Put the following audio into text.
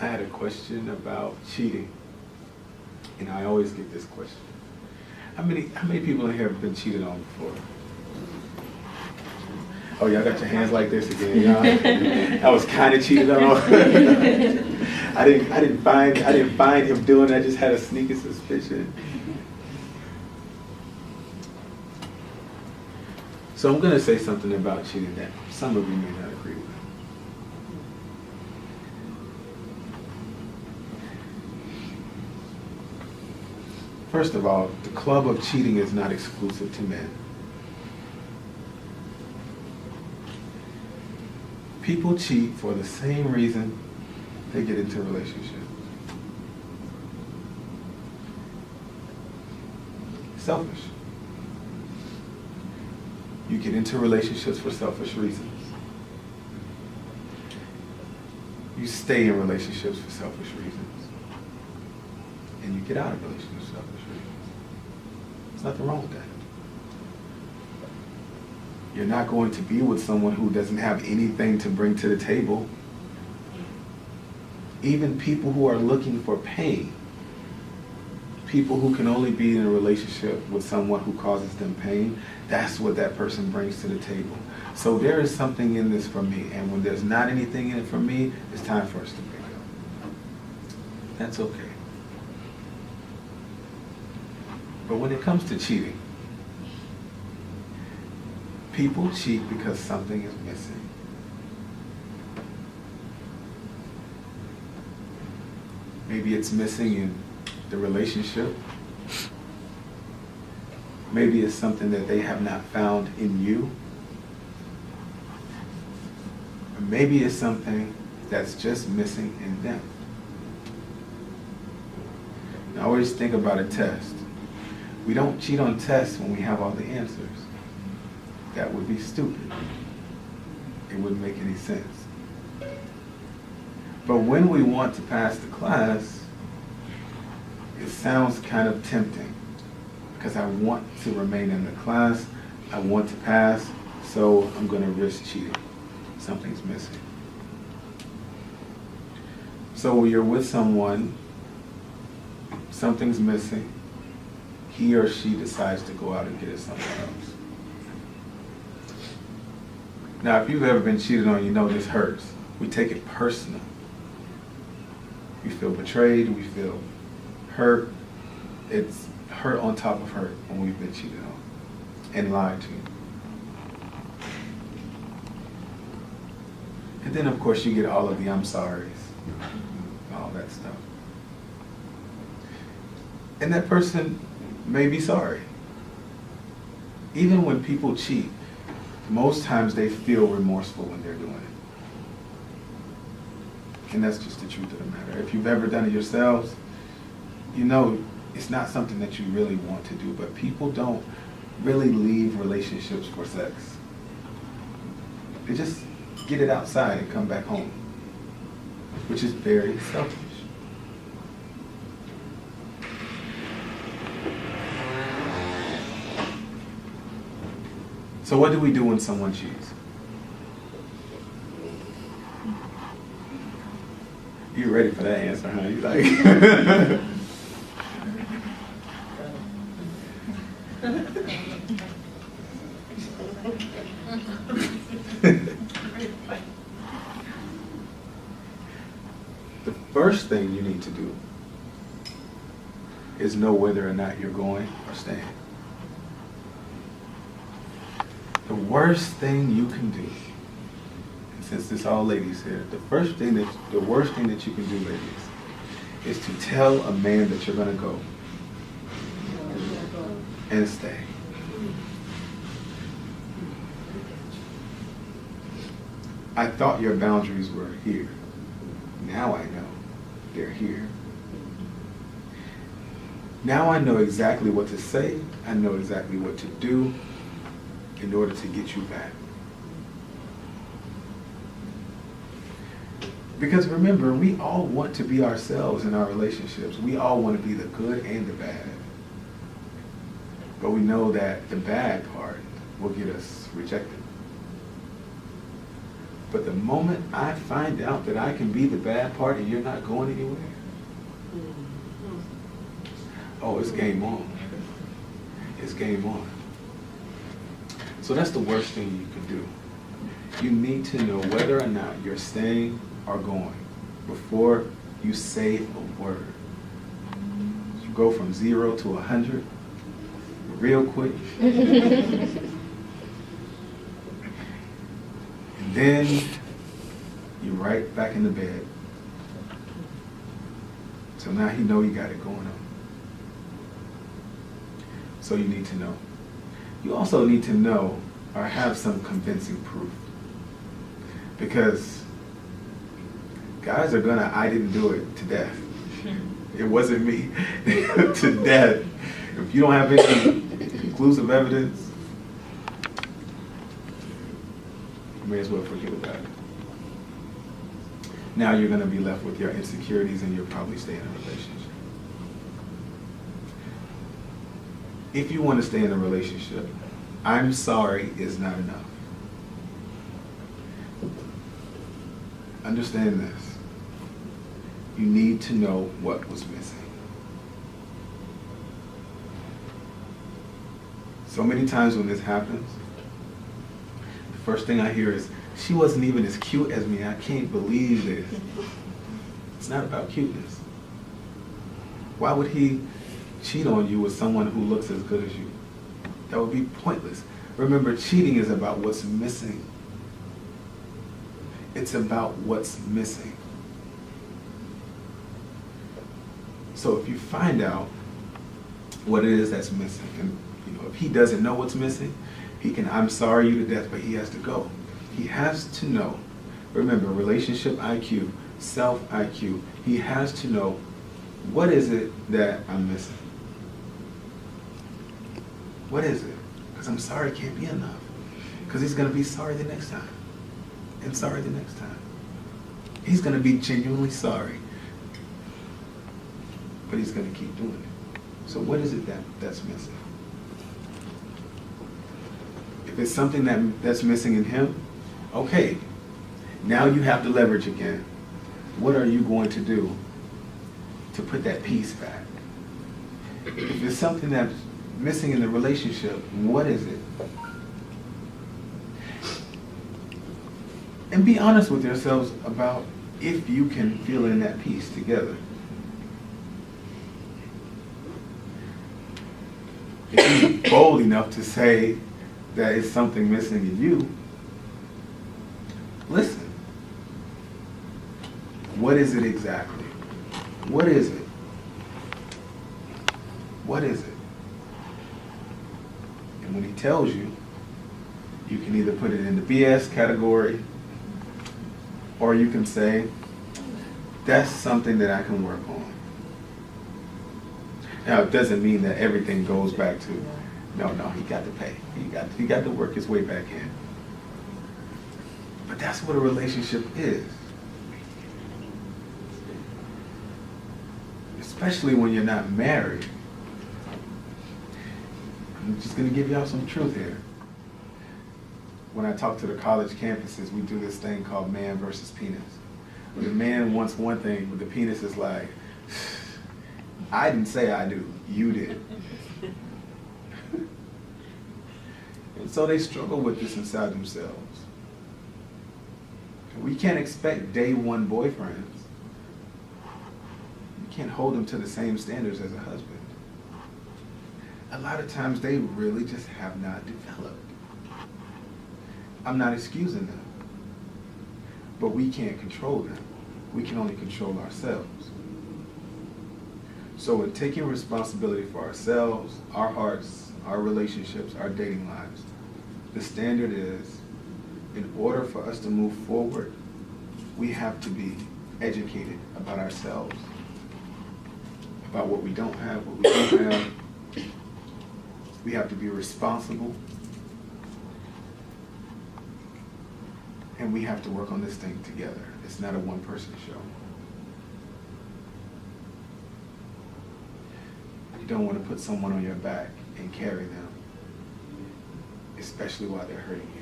I had a question about cheating, and I always get this question. How many people in here have been cheated on before? Oh, y'all got your hands like this again, y'all. I was kind of cheated on. I didn't find him doing it. I just had a sneaking suspicion. So I'm going to say something about cheating that some of you may not agree with. First of all, the club of cheating is not exclusive to men. People cheat for the same reason they get into relationships. Selfish. You get into relationships for selfish reasons. You stay in relationships for selfish reasons. And you get out of relationships for selfish reasons. There's nothing wrong with that. You're not going to be with someone who doesn't have anything to bring to the table. Even people who are looking for pain, people who can only be in a relationship with someone who causes them pain, that's what that person brings to the table. So there is something in this for me, and when there's not anything in it for me, it's time for us to break up. That's okay. But when it comes to cheating, people cheat because something is missing. Maybe it's missing in the relationship. Maybe it's something that they have not found in you. Or maybe it's something that's just missing in them. Now, I always think about a test. We don't cheat on tests when we have all the answers. That would be stupid. It wouldn't make any sense. But when we want to pass the class, it sounds kind of tempting because I want to remain in the class, I want to pass, so I'm going to risk cheating. Something's missing. So you're with someone, something's missing, he or she decides to go out and get it somewhere else. Now, if you've ever been cheated on, you know this hurts. We take it personal. We feel betrayed, we feel hurt. It's hurt on top of hurt when we've been cheated on and lied to. And then, of course, you get all of the I'm sorry's, all that stuff. And that person may be sorry. Even when people cheat, most times they feel remorseful when they're doing it. And that's just the truth of the matter. If you've ever done it yourselves, you know it's not something that you really want to do, but people don't really leave relationships for sex. They just get it outside and come back home, which is very selfish. So what do we do when someone cheats? You ready for that answer, huh? You like... The first thing you need to do is know whether or not you're going or staying. The worst thing you can do, and since it's all ladies here, the worst thing that you can do, ladies, is to tell a man that you're going to go and stay. I thought your boundaries were here. Now I know they're here. Now I know exactly what to say. I know exactly what to do in order to get you back. Because remember, we all want to be ourselves in our relationships. We all want to be the good and the bad. But we know that the bad part will get us rejected. But the moment I find out that I can be the bad part and you're not going anywhere, oh, it's game on. It's game on. So that's the worst thing you can do. You need to know whether or not you're staying or going before you say a word. You go from 0 to 100 real quick. And then you're right back in the bed. So now you know you got it going on. So you need to know. You also need to know or have some convincing proof. Because guys are gonna, I didn't do it, to death. It wasn't me. To death. If you don't have any conclusive evidence, you may as well forget about it. Now you're gonna be left with your insecurities and you'll probably stay in a relationship. If you want to stay in a relationship, I'm sorry is not enough. Understand this. You need to know what was missing. So many times when this happens, the first thing I hear is, she wasn't even as cute as me. I can't believe this. It's not about cuteness. Why would he cheat on you with someone who looks as good as you? That would be pointless. Remember, cheating is about what's missing. It's about what's missing. So if you find out what it is that's missing, and if he doesn't know what's missing, he can, I'm sorry you to death, but he has to go. He has to know. Remember, relationship IQ, self IQ. He has to know, what is it that I'm missing? What is it? Because I'm sorry can't be enough. Because he's going to be sorry the next time. And sorry the next time. He's going to be genuinely sorry. But he's going to keep doing it. So what is it that's missing? If it's something that's missing in him, okay, now you have to leverage again. What are you going to do to put that peace back? If it's something that's missing in the relationship, what is it? And be honest with yourselves about if you can feel in that peace together. If you're bold enough to say that it's something missing in you, listen. What is it exactly? What is it? What is it? And when he tells you, you can either put it in the BS category, or you can say, that's something that I can work on. Now, it doesn't mean that everything goes back to, no, he got to pay. He got to work his way back in. But that's what a relationship is. Especially when you're not married. I'm just going to give y'all some truth here. When I talk to the college campuses, we do this thing called man versus penis. Where the man wants one thing, but the penis is like, I didn't say I do, you did. And so they struggle with this inside themselves. We can't expect day one boyfriends. You can't hold them to the same standards as a husband. A lot of times they really just have not developed. I'm not excusing them, but we can't control them. We can only control ourselves. So in taking responsibility for ourselves, our hearts, our relationships, our dating lives, the standard is, in order for us to move forward, we have to be educated about ourselves, about what we don't have, what we don't have. We have to be responsible. And we have to work on this thing together. It's not a one-person show. You don't want to put someone on your back and carry them, especially while they're hurting you.